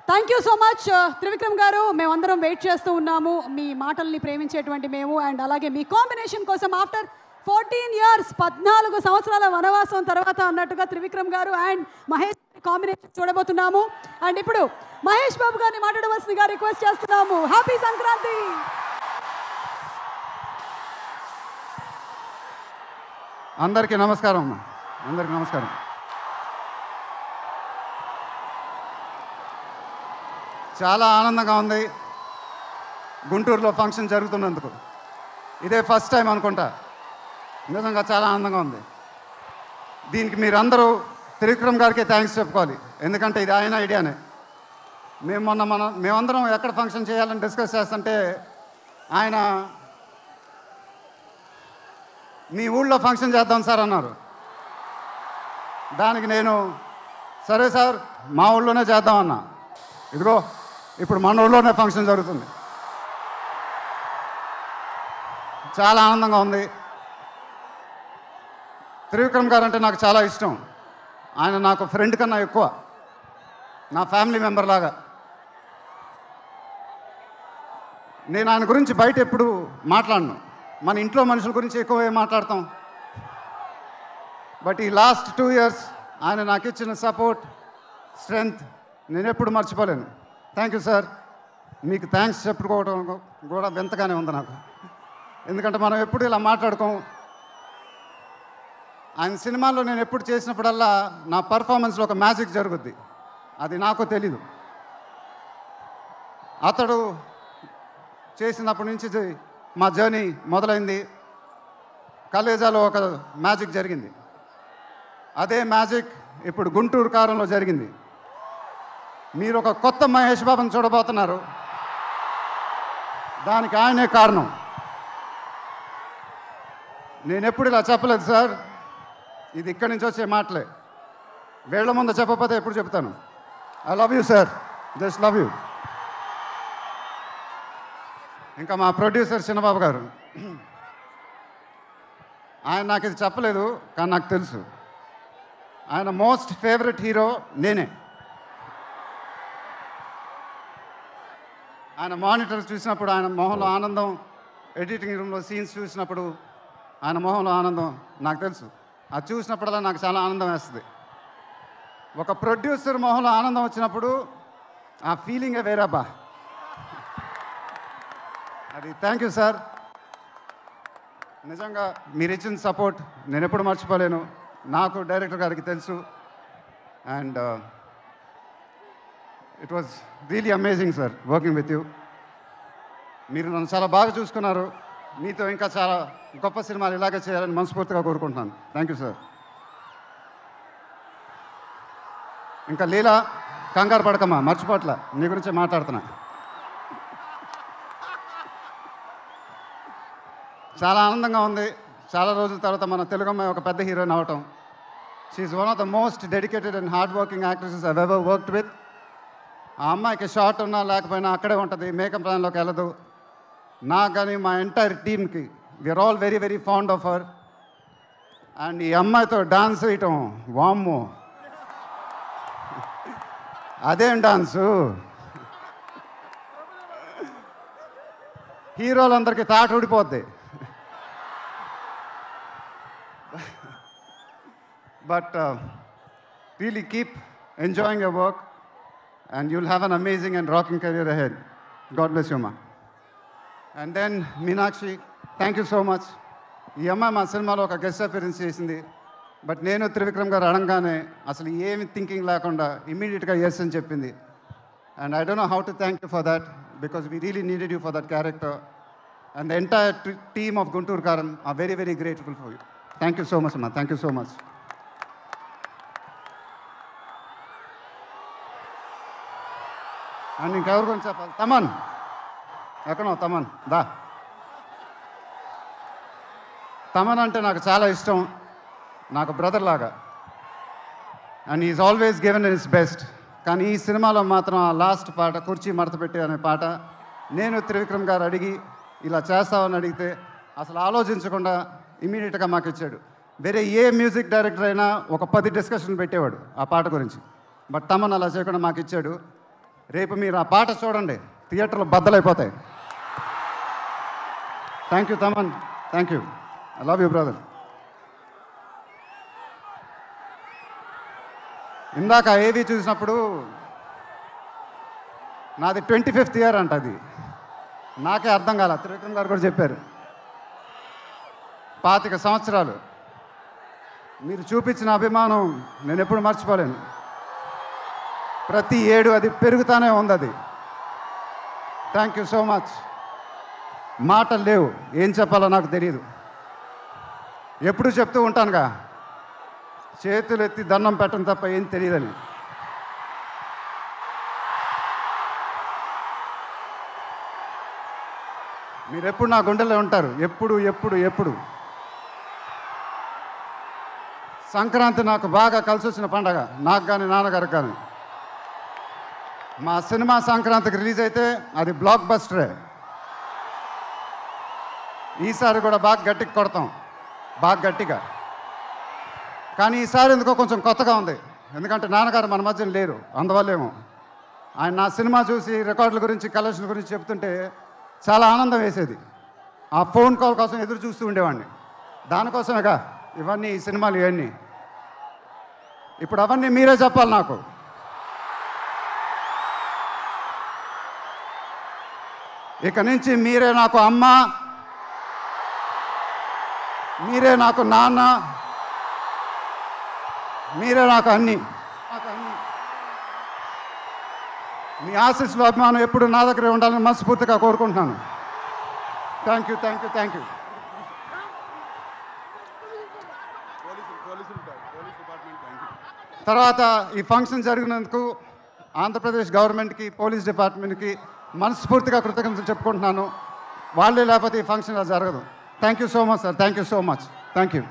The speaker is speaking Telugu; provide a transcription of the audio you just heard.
Thank you so much Trivikram గారు. మేమందరం వెయిట్ చేస్తూ ఉన్నాము మీ మాటల్ని ప్రేమించేటువంటి మేము. అండ్ అలాగే మీ కాంబినేషన్ కోసం ఆఫ్టర్ 14 years 14 సంవత్సరాల వనవాసం తర్వాత అన్నట్టుగా త్రివిక్రమ్ గారు అండ్ మహేష్ కాంబినేషన్ చూడబోతున్నాము. అండ్ ఇప్పుడు మహేష్ బాబు గారిని మాట్లాడవలసిందిగా రిక్వెస్ట్ చేస్తున్నాము. హ్యాపీ సంక్రాంతి. అందరికీ నమస్కారం అమ్మా. అందరికీ నమస్కారం. చాలా ఆనందంగా ఉంది గుంటూరులో ఫంక్షన్ జరుగుతున్నందుకు. ఇదే ఫస్ట్ టైం అనుకుంటా. నిజంగా చాలా ఆనందంగా ఉంది. దీనికి మీరందరూ త్రివిక్రమ్ గారికి థ్యాంక్స్ చెప్పుకోవాలి. ఎందుకంటే ఇది ఆయన ఐడియానే. మేమందరం ఎక్కడ ఫంక్షన్ చేయాలని డిస్కస్ చేస్తుంటే ఆయన మీ ఊళ్ళో ఫంక్షన్ చేద్దాం సార్ అన్నారు. దానికి నేను సరే సార్ మా ఊళ్ళోనే చేద్దాం అన్నా. ఇదిగో ఇప్పుడు మన ఊళ్ళోనే ఫంక్షన్ జరుగుతుంది. చాలా ఆనందంగా ఉంది. త్రివిక్రమ్ గారు అంటే నాకు చాలా ఇష్టం. ఆయన నాకు ఫ్రెండ్ కన్నా ఎక్కువ, నా ఫ్యామిలీ మెంబర్ లాగా. నేను ఆయన గురించి బయట ఎప్పుడు మాట్లాడను. మన ఇంట్లో మనుషుల గురించి ఎక్కువ మాట్లాడతాం. బట్ ఈ లాస్ట్ 2 years ఆయన నాకు ఇచ్చిన సపోర్ట్, స్ట్రెంగ్త్ నేను ఎప్పుడు మర్చిపోలేను. Thank you sir. మీకు థ్యాంక్స్ చెప్పుకోవడం కూడా వింతగానే ఉంది నాకు. ఎందుకంటే మనం ఎప్పుడు ఇలా మాట్లాడుకోం. ఆయన సినిమాల్లో నేను ఎప్పుడు చేసినప్పుడల్లా నా పర్ఫార్మెన్స్లో ఒక మ్యాజిక్ జరుగుద్ది. అది నాకు తెలీదు. అతడు చేసినప్పటి నుంచి మా జర్నీ మొదలైంది. కలేజాలో ఒక మ్యాజిక్ జరిగింది. అదే మ్యాజిక్ ఇప్పుడు గుంటూరు కారంలో జరిగింది. మీరు ఒక కొత్త మహేష్ బాబుని చూడబోతున్నారు. దానికి ఆయనే కారణం. నేను ఎప్పుడు ఇలా చెప్పలేదు సార్. ఇది ఇక్కడి నుంచి వచ్చే మాటలే. వేళ్ల ముందు చెప్పకపోతే ఎప్పుడు చెప్తాను. I love you sir. Just love you. ఇంకా మా ప్రొడ్యూసర్ చిన్నబాబు గారు, ఆయన నాకు ఇది చెప్పలేదు కానీ నాకు తెలుసు. ఆయన మోస్ట్ ఫేవరెట్ హీరో నేనే. ఆయన మానిటర్ చూసినప్పుడు ఆయన మొహంలో ఆనందం, ఎడిటింగ్ రూమ్లో సీన్స్ చూసినప్పుడు ఆయన మొహంలో ఆనందం నాకు తెలుసు. అది చూసినప్పుడల్లా నాకు చాలా ఆనందం వేస్తుంది. ఒక ప్రొడ్యూసర్ మొహంలో ఆనందం వచ్చినప్పుడు ఆ ఫీలింగే వేరేబ్బా. అది థ్యాంక్ యూ సార్. నిజంగా మీరు ఇచ్చిన సపోర్ట్ నేను ఎప్పుడు మర్చిపోలేను. నాకు డైరెక్టర్ గారికి తెలుసు. And it was really amazing sir working with you. మీరు నన్ను చాలా బాగా చూసుకున్నారు. మీతో ఇంకా చాలా గొప్ప సినిమాలు ఇలాగే చేయాలని మనస్ఫూర్తిగా కోరుకుంటున్నాను. Thank you sir. ఇంకా లీలా, కంగారు పడకమ్మా, మర్చిపోట్ల, నీ గురించే మాట్లాడుతున్నా. చాలా ఆనందంగా ఉంది. చాలా రోజుల తర్వాత మన తెలుగు అమ్మాయి ఒక పెద్ద హీరోయిన్ అవ్వటం. She's one of the most dedicated and hard working actresses I've ever worked with. ఆ అమ్మాయికి షార్ట్ ఉన్నా లేకపోయినా అక్కడే ఉంటుంది, మేకప్ ప్లాన్లోకి వెళ్ళదు. నాకు కానీ మా ఎంటైర్ టీమ్కి we are all very very fond of her. And ఈ అమ్మాయితో డాన్స్ వేయటం, వామ్మో అదేం డాన్సు. హీరోలందరికీ తాట ఊడిపోద్ది. But really keep enjoying your work and you'll have an amazing and rocking career ahead. God bless you, ma. And then Meenakshi, thank you so much. ఈ అమ్మాయి మా సినిమాలో ఒక గెస్ట్ అపియరెన్స్ చేసింది. బట్ నేను త్రివిక్రమ్ గారు అడగానే అసలు ఏమి థింకింగ్ లేకుండా ఇమ్మీడియట్గా ఎస్ అని చెప్పింది. And I don't know how to thank you for that because we really needed you for that character. And the entire team of Guntur Kaaram are very very grateful for you. Thank you so much అమ్మా. Thank you so much. And ఇంకెవరి గురించి చెప్పాలి? తమన్ ఎక్కడో తమన్ దా. తమన్ అంటే నాకు చాలా ఇష్టం, నాకు బ్రదర్ లాగా. And is always given his best. కానీ ఈ సినిమాలో మాత్రం ఆ లాస్ట్ పాట, కుర్చీ మడత పెట్టి అనే పాట, నేను త్రివిక్రమ్ గారు అడిగి ఇలా చేస్తామని అడిగితే అసలు ఆలోచించకుండా ఇమీడియట్గా మాకు ఇచ్చాడు. వేరే ఏ మ్యూజిక్ డైరెక్టర్ అయినా ఒక 10 డిస్కషన్ పెట్టేవాడు ఆ పాట గురించి. బట్ తమన్ అలా చేయకుండా మాకు ఇచ్చాడు. రేపు మీరు ఆ పాట చూడండి, థియేటర్లు బద్దలైపోతాయి. Thank you Thaman, thank you. I love you brother. ఇందాక ఏవి చూసినప్పుడు నాది 25th ఇయర్ అంట. అది నాకే అర్థం కాల. త్రివిక్రమ్ గారు కూడా చెప్పారు 25 సంవత్సరాలు. మీరు చూపించిన అభిమానం నేను ఎప్పుడు మర్చిపోలేను. ప్రతి ఏడు అది పెరుగుతూనే ఉంది. అది థ్యాంక్ యూ సో మచ్. మాటలు లేవు, ఏం చెప్పాలో నాకు తెలియదు. ఎప్పుడు చెప్తూ ఉంటానుగా, చేతులు ఎత్తి దండం పెట్టడం తప్ప ఏం తెలియదని. మీరు ఎప్పుడు నా గుండెల్లో ఉంటారు, ఎప్పుడు ఎప్పుడు ఎప్పుడు. సంక్రాంతి నాకు బాగా కలిసి వచ్చిన పండగ, నాకు కానీ నాన్నగారికి కానీ. మా సినిమా సంక్రాంతికి రిలీజ్ అయితే అది బ్లాక్ బస్టరే. ఈసారి కూడా బాగా గట్టిగా కొడతాం, బాగా గట్టిగా. కానీ ఈసారి ఎందుకో కొంచెం కొత్తగా ఉంది, ఎందుకంటే నాన్నగారు మన మధ్యన లేరు, అందువల్లేమో. ఆయన నా సినిమా చూసి రికార్డుల గురించి, కలెక్షన్ గురించి చెప్తుంటే చాలా ఆనందం వేసేది. ఆ ఫోన్ కాల్ కోసం ఎదురు చూస్తూ ఉండేవాడిని. దానికోసమేగా ఇవన్నీ, ఈ సినిమాలు ఇవన్నీ. ఇప్పుడు అవన్నీ మీరే చెప్పాలి నాకు. ఇక నుంచి మీరే నాకు అమ్మ, మీరే నాకు నాన్న, మీరే నాకు అన్నీ. మీ ఆశీస్సులు, అభిమానం ఎప్పుడు నా దగ్గరే ఉండాలని మనస్ఫూర్తిగా కోరుకుంటున్నాను. Thank you, thank you, thank you. తర్వాత ఈ ఫంక్షన్ జరిగినందుకు ఆంధ్రప్రదేశ్ గవర్నమెంట్కి, పోలీస్ డిపార్ట్మెంట్కి మనస్ఫూర్తిగా కృతజ్ఞతలు చెప్పుకుంటున్నాను. వాళ్ళే లేకపోతే ఈ ఫంక్షన్ అలా జరగదు. Thank you so much sir, thank you so much, thank you.